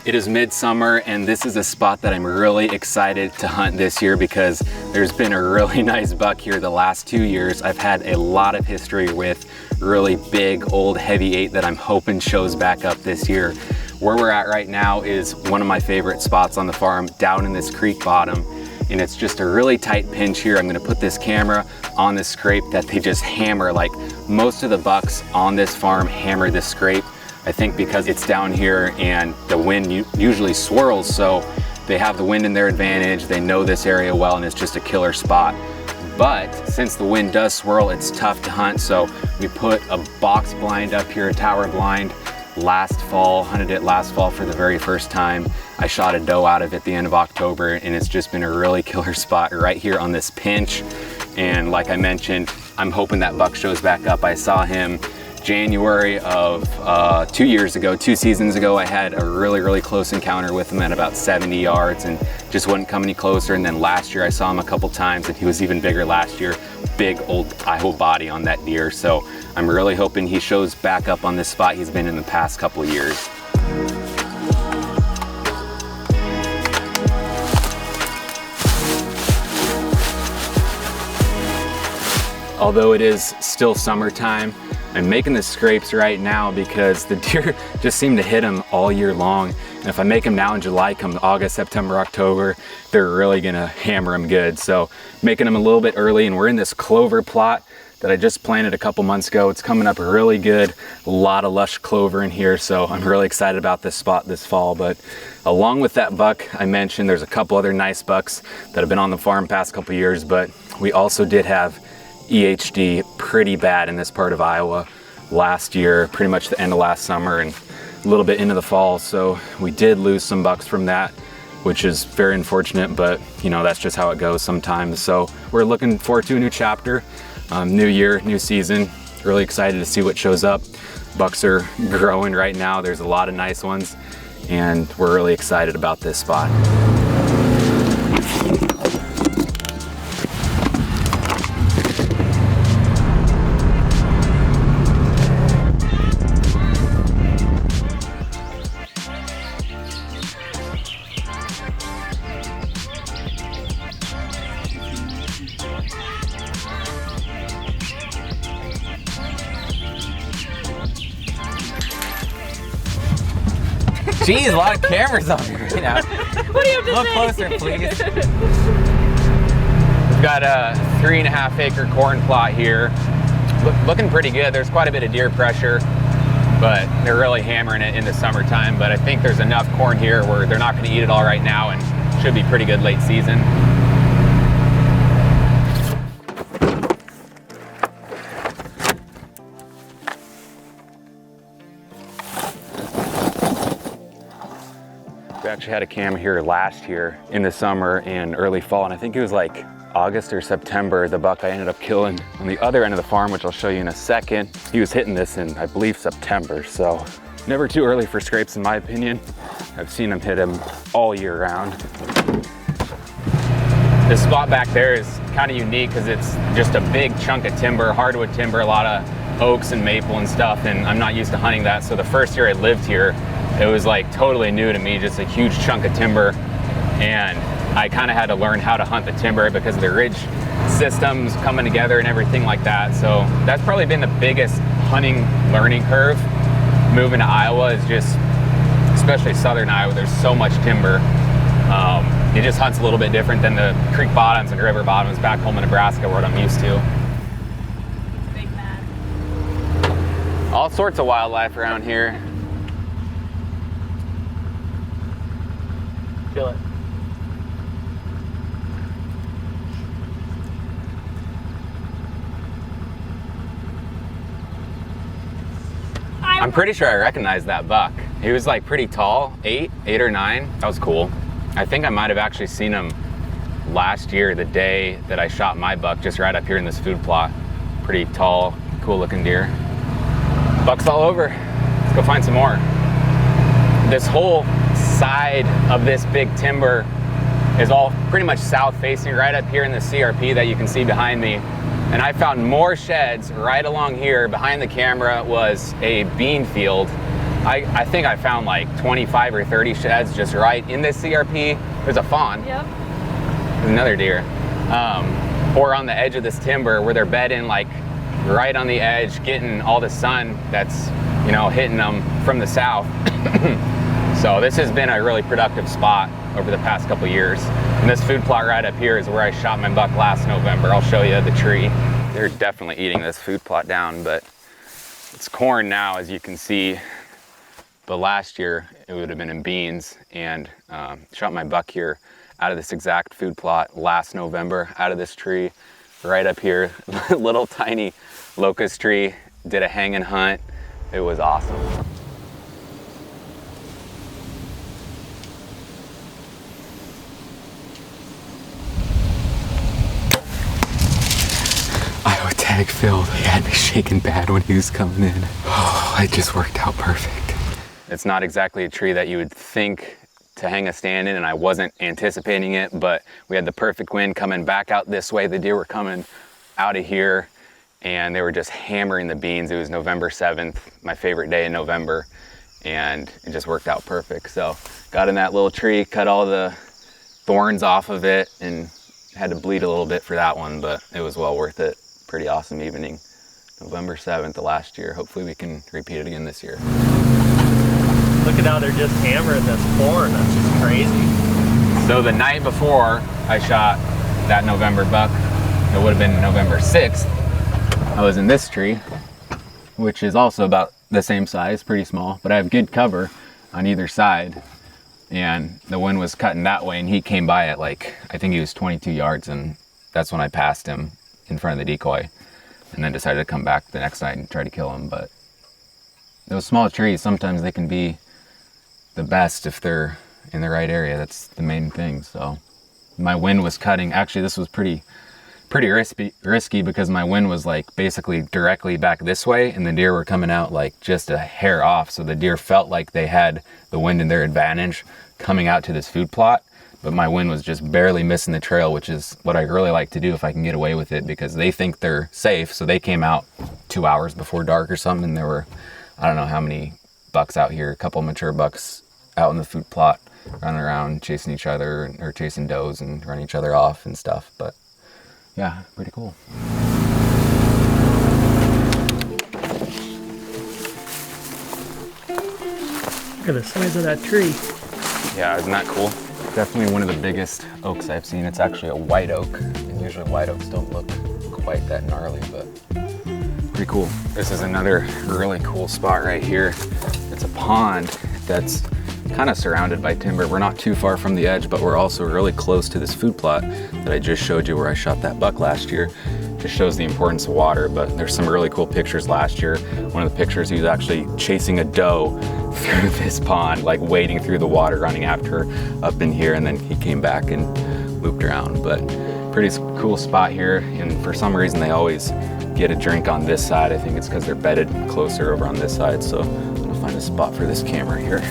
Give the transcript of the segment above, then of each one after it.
It is midsummer and this is a spot that I'm really excited to hunt this year because there's been a really nice buck here the last 2 years. I've had a lot of history with really big old heavy 8 that I'm hoping shows back up this year. Where we're at right now is one of my favorite spots on the farm, down in this creek bottom, and it's just a really tight pinch here. I'm gonna put this camera on this scrape that they just hammer. Like most of the bucks on this farm hammer this scrape. I think because it's down here and the wind usually swirls, so they have the wind in their advantage. They know this area well and it's just a killer spot. But since the wind does swirl, it's tough to hunt. So we put a box blind up here, a tower blind, last fall, hunted it last fall for the very first time. I shot a doe out of it at the end of October and it's just been a really killer spot right here on this pinch. And like I mentioned, I'm hoping that buck shows back up. I saw him January of 2 years ago, 2 seasons ago. I had a really close encounter with him at about 70 yards and just wouldn't come any closer. And then last year I saw him a couple times and he was even bigger last year. Big old Iowa body on that deer. So I'm really hoping he shows back up on this spot he's been in the past couple of years. Although it is still summertime, I'm making the scrapes right now because the deer just seem to hit them all year long. And if I make them now in July, come August, September, October, they're really gonna hammer them good. So making them a little bit early, and we're in this clover plot that I just planted a couple months ago. It's coming up really good. A lot of lush clover in here. So I'm really excited about this spot this fall. But along with that buck I mentioned, there's a couple other nice bucks that have been on the farm past couple years, but we also did have EHD pretty bad in this part of Iowa last year, pretty much the end of last summer and a little bit into the fall. So we did lose some bucks from that, which is very unfortunate, but you know, that's just how it goes sometimes. So we're looking forward to a new chapter, new year, new season. Really excited to see what shows up. Bucks are growing right now. There's a lot of nice ones and we're really excited about this spot. Geez, a lot of cameras on me right now. What do you have to Look say? closer, please. We've got a 3.5 acre corn plot here. Looking pretty good. There's quite a bit of deer pressure, but they're really hammering it in the summertime. But I think there's enough corn here where they're not going to eat it all right now and should be pretty good late season. We actually had a camera here last year in the summer and early fall, and I think it was like August or September, the buck I ended up killing on the other end of the farm, which I'll show you in a second. He was hitting this in, I believe, September, so never too early for scrapes in my opinion. I've seen him hit him all year round. This spot back there is kind of unique because it's just a big chunk of timber, hardwood timber, a lot of oaks and maple and stuff, and I'm not used to hunting that. So the first year I lived here, it was like totally new to me, just a huge chunk of timber. And I kind of had to learn how to hunt the timber because of the ridge systems coming together and everything like that. So that's probably been the biggest hunting learning curve. Moving to Iowa is just, especially southern Iowa, there's so much timber. It just hunts a little bit different than the creek bottoms and river bottoms back home in Nebraska, what I'm used to. Big man. All sorts of wildlife around here. Feel it. I'm pretty sure I recognize that buck. He was like pretty tall, 8 or 9. That was cool. I think I might have actually seen him last year, the day that I shot my buck, just right up here in this food plot. Pretty tall, cool looking deer. Bucks all over. Let's go find some more. This whole side of this big timber is all pretty much south facing, right up here in the CRP that you can see behind me. And I found more sheds right along here. Behind the camera was a bean field. I think I found like 25 or 30 sheds just right in this CRP. There's a fawn. Yep. There's another deer. Or on the edge of this timber where they're bedding like right on the edge, getting all the sun that's, you know, hitting them from the south. So this has been a really productive spot over the past couple years. And this food plot right up here is where I shot my buck last November. I'll show you the tree. They're definitely eating this food plot down, but it's corn now, as you can see. But last year it would have been in beans, and shot my buck here out of this exact food plot last November, out of this tree right up here. Little tiny locust tree. Did a hang and hunt. It was awesome. Iowa tag filled. He had me shaking bad when he was coming in. Oh, it just worked out perfect. It's not exactly a tree that you would think to hang a stand in, and I wasn't anticipating it, but we had the perfect wind coming back out this way. The deer were coming out of here, and they were just hammering the beans. It was November 7th, my favorite day in November, and it just worked out perfect. So got in that little tree, cut all the thorns off of it, and had to bleed a little bit for that one, but it was well worth it. Pretty awesome evening. November 7th of last year. Hopefully we can repeat it again this year. Look at how they're just hammering this corn. That's just crazy. So the night before I shot that November buck, it would have been November 6th, I was in this tree, which is also about the same size, pretty small, but I have good cover on either side. And the wind was cutting that way, and he came by at like, I think he was 22 yards, and that's when I passed him in front of the decoy, and then decided to come back the next night and try to kill him. But those small trees, sometimes they can be the best if they're in the right area. That's the main thing. So my wind was cutting. Actually, this was pretty risky because my wind was like basically directly back this way, and the deer were coming out like just a hair off. So the deer felt like they had the wind in their advantage coming out to this food plot, but my wind was just barely missing the trail, which is what I really like to do if I can get away with it, because they think they're safe. So they came out 2 hours before dark or something, and there were, I don't know how many bucks out here, a couple mature bucks out in the food plot running around chasing each other, or chasing does and running each other off and stuff. But yeah, pretty cool. Look at the size of that tree. Yeah, isn't that cool? Definitely one of the biggest oaks I've seen. It's actually a white oak, and usually white oaks don't look quite that gnarly, but pretty cool. This is another really cool spot right here. It's a pond that's kind of surrounded by timber. We're not too far from the edge, but we're also really close to this food plot that I just showed you where I shot that buck last year. Just shows the importance of water, but there's some really cool pictures last year. One of the pictures, he was actually chasing a doe through this pond, like wading through the water, running after her up in here, and then he came back and looped around. But pretty cool spot here, and for some reason they always get a drink on this side. I think it's because they're bedded closer over on this side. So I'm gonna find a spot for this camera here.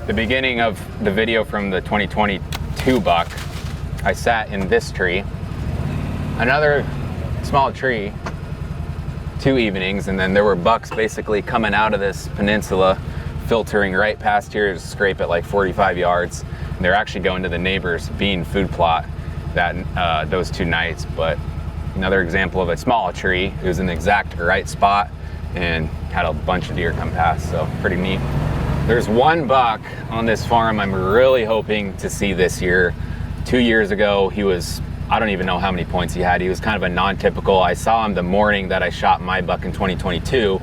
The beginning of the video from the 2022 buck, I sat in this tree, another small tree, 2 evenings, and then there were bucks basically coming out of this peninsula, filtering right past here to scrape at like 45 yards. And they're actually going to the neighbor's bean food plot that those 2 nights. But another example of a small tree, it was in the exact right spot and had a bunch of deer come past, so pretty neat. There's one buck on this farm I'm really hoping to see this year. 2 years ago, he was, I don't even know how many points he had. He was kind of a non-typical. I saw him the morning that I shot my buck in 2022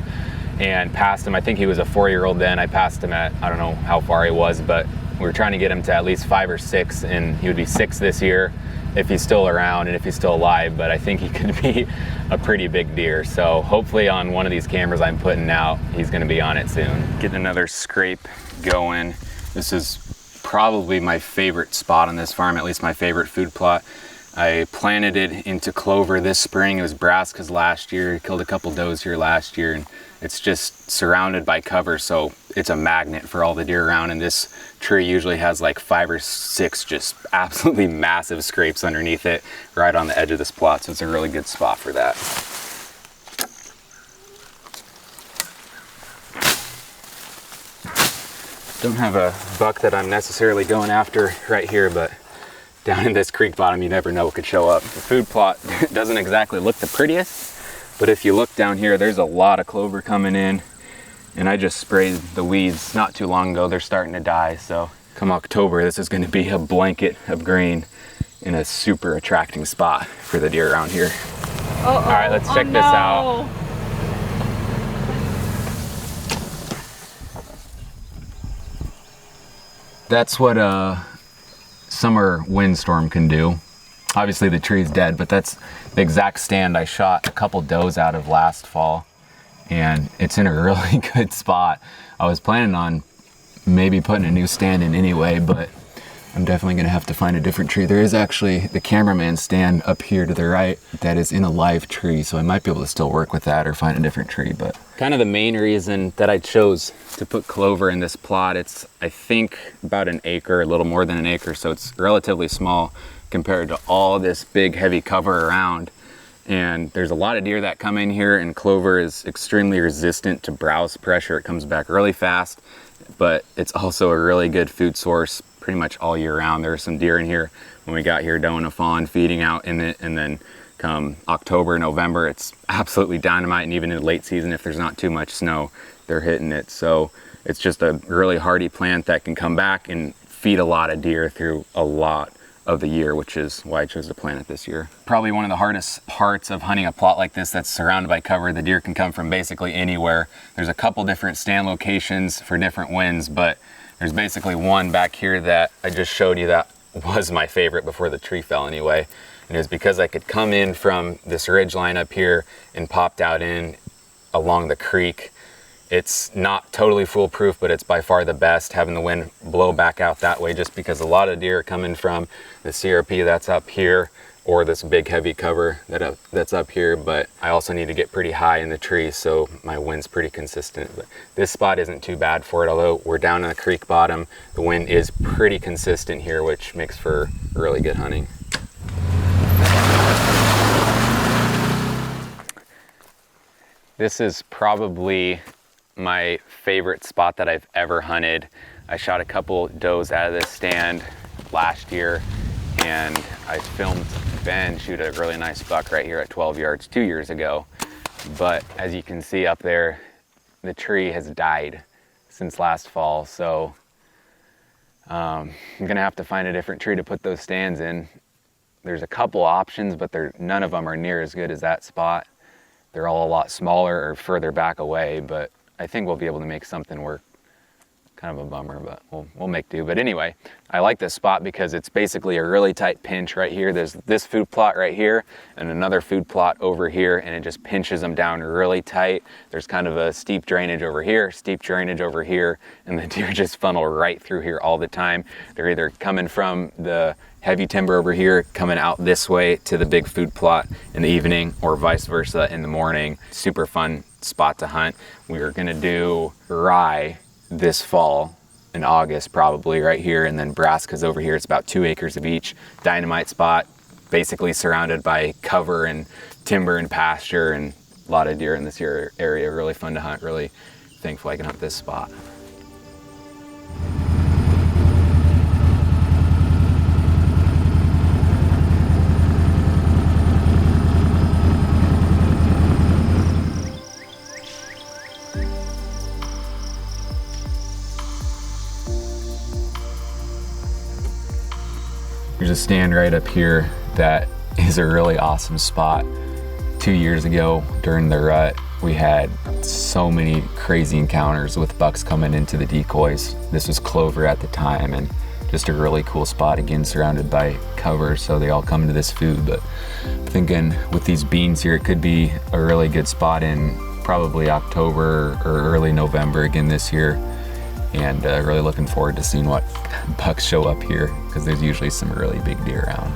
and passed him. I think he was a 4-year-old then. I passed him at, I don't know how far he was, but we were trying to get him to at least 5 or 6, and he would be 6 this year if he's still around and if he's still alive, but I think he could be a pretty big deer. So hopefully on one of these cameras I'm putting out, he's gonna be on it soon. Getting another scrape going. This is probably my favorite spot on this farm, at least my favorite food plot. I planted it into clover this spring. It was brassicas last year. Killed a couple does here last year, and it's just surrounded by cover, so it's a magnet for all the deer around. And this tree usually has like 5 or 6 just absolutely massive scrapes underneath it right on the edge of this plot, so it's a really good spot for that. Don't have a buck that I'm necessarily going after right here, but down in this creek bottom, you never know what could show up. The food plot doesn't exactly look the prettiest, but if you look down here, there's a lot of clover coming in, and I just sprayed the weeds not too long ago. They're starting to die, so come October, this is gonna be a blanket of green in a super attracting spot for the deer around here. All right, let's check this out. That's what a summer windstorm can do. Obviously the tree's dead, but that's the exact stand I shot a couple does out of last fall, and it's in a really good spot. I was planning on maybe putting a new stand in anyway, but I'm definitely gonna have to find a different tree. There is actually the cameraman stand up here to the right that is in a live tree, so I might be able to still work with that or find a different tree. But kind of the main reason that I chose to put clover in this plot, it's I think about an acre, a little more than an acre, so it's relatively small compared to all this big heavy cover around. And there's a lot of deer that come in here, and clover is extremely resistant to browse pressure. It comes back really fast, but it's also a really good food source pretty much all year round. There are some deer in here when we got here doing a fawn, feeding out in it, and then come October, November, it's absolutely dynamite. And even in the late season, if there's not too much snow, they're hitting it. So it's just a really hardy plant that can come back and feed a lot of deer through a lot of the year, which is why I chose to plant it this year. Probably one of the hardest parts of hunting a plot like this that's surrounded by cover. The deer can come from basically anywhere. There's a couple different stand locations for different winds, but there's basically one back here that I just showed you that was my favorite before the tree fell anyway. And it was because I could come in from this ridge line up here and popped out in along the creek. It's not totally foolproof, but it's by far the best, having the wind blow back out that way, just because a lot of deer are coming from the CRP that's up here or this big heavy cover that's up here. But I also need to get pretty high in the tree, so my wind's pretty consistent. But this spot isn't too bad for it, although we're down in the creek bottom. The wind is pretty consistent here, which makes for really good hunting. This is probably my favorite spot that I've ever hunted. I shot a couple does out of this stand last year, and I filmed Ben shoot a really nice buck right here at 12 yards 2 years ago. But as you can see up there, the tree has died since last fall, so I'm gonna have to find a different tree to put those stands in. There's a couple options, but none of them are near as good as that spot. They're all a lot smaller or further back away, but I think we'll be able to make something work. Kind of a bummer, but we'll make do. But anyway, I like this spot because it's basically a really tight pinch right here. There's this food plot right here and another food plot over here, and it just pinches them down really tight. There's kind of a steep drainage over here, steep drainage over here, and the deer just funnel right through here all the time. They're either coming from the heavy timber over here, coming out this way to the big food plot in the evening, or vice versa in the morning. Super fun spot to hunt. We are gonna do rye this fall in August probably right here, and then brassicas over here. It's about 2 acres of each. Dynamite spot, basically surrounded by cover and timber and pasture, and a lot of deer in this area. Really fun to hunt. Really thankful I can hunt this spot. There's a stand right up here that is a really awesome spot. 2 years ago during the rut, we had so many crazy encounters with bucks coming into the decoys. This was clover at the time, and just a really cool spot, again surrounded by cover, so they all come into this food. But I'm thinking with these beans here, it could be a really good spot in probably October or early November again this year. And really looking forward to seeing what bucks show up here, because there's usually some really big deer around.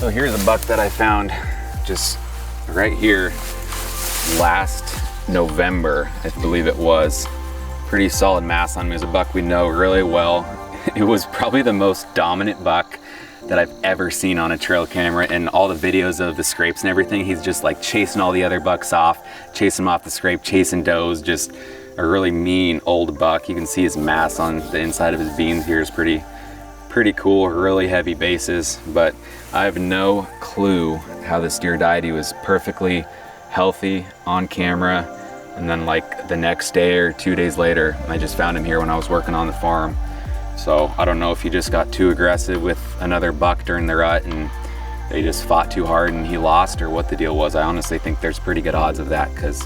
So here's a buck that I found just right here last November, I believe it was. Pretty solid mass on him. It was a buck we know really well. It was probably the most dominant buck that I've ever seen on a trail camera, and all the videos of the scrapes and everything, he's just like chasing all the other bucks off, chasing them off the scrape, chasing does. Just a really mean old buck. You can see his mass on the inside of his beams here is pretty cool, really heavy bases, but I have no clue how this deer died. He was perfectly healthy on camera, and then like the next day or 2 days later, I just found him here when I was working on the farm. So I don't know if he just got too aggressive with another buck during the rut and they just fought too hard and he lost, or what the deal was. I honestly think there's pretty good odds of that, because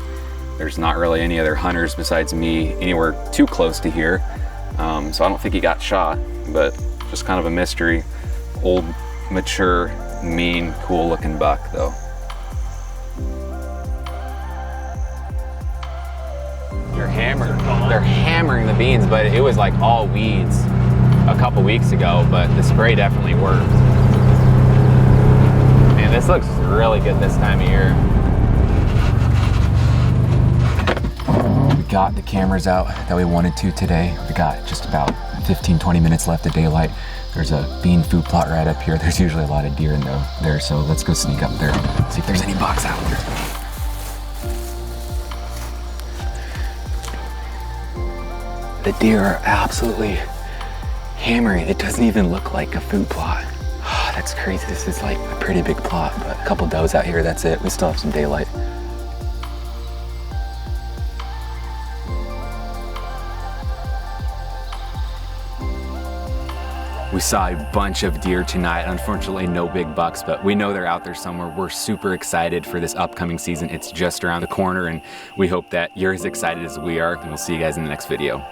there's not really any other hunters besides me anywhere too close to here. So I don't think he got shot, but just kind of a mystery. Old, mature, mean, cool looking buck though. They're hammering the beans, but it was like all weeds a couple weeks ago, but the spray definitely worked. Man, this looks really good this time of year. We got the cameras out that we wanted to today. We got just about 15-20 minutes left of daylight. There's a bean food plot right up here. There's usually a lot of deer in there, so let's go sneak up there, see if there's any bucks out there. The deer are absolutely hammering. It doesn't even look like a food plot. Oh, that's crazy. This is like a pretty big plot, but a couple does out here, that's it. We still have some daylight. We saw a bunch of deer tonight. Unfortunately, no big bucks, but we know they're out there somewhere. We're super excited for this upcoming season. It's just around the corner, and we hope that you're as excited as we are, and we'll see you guys in the next video.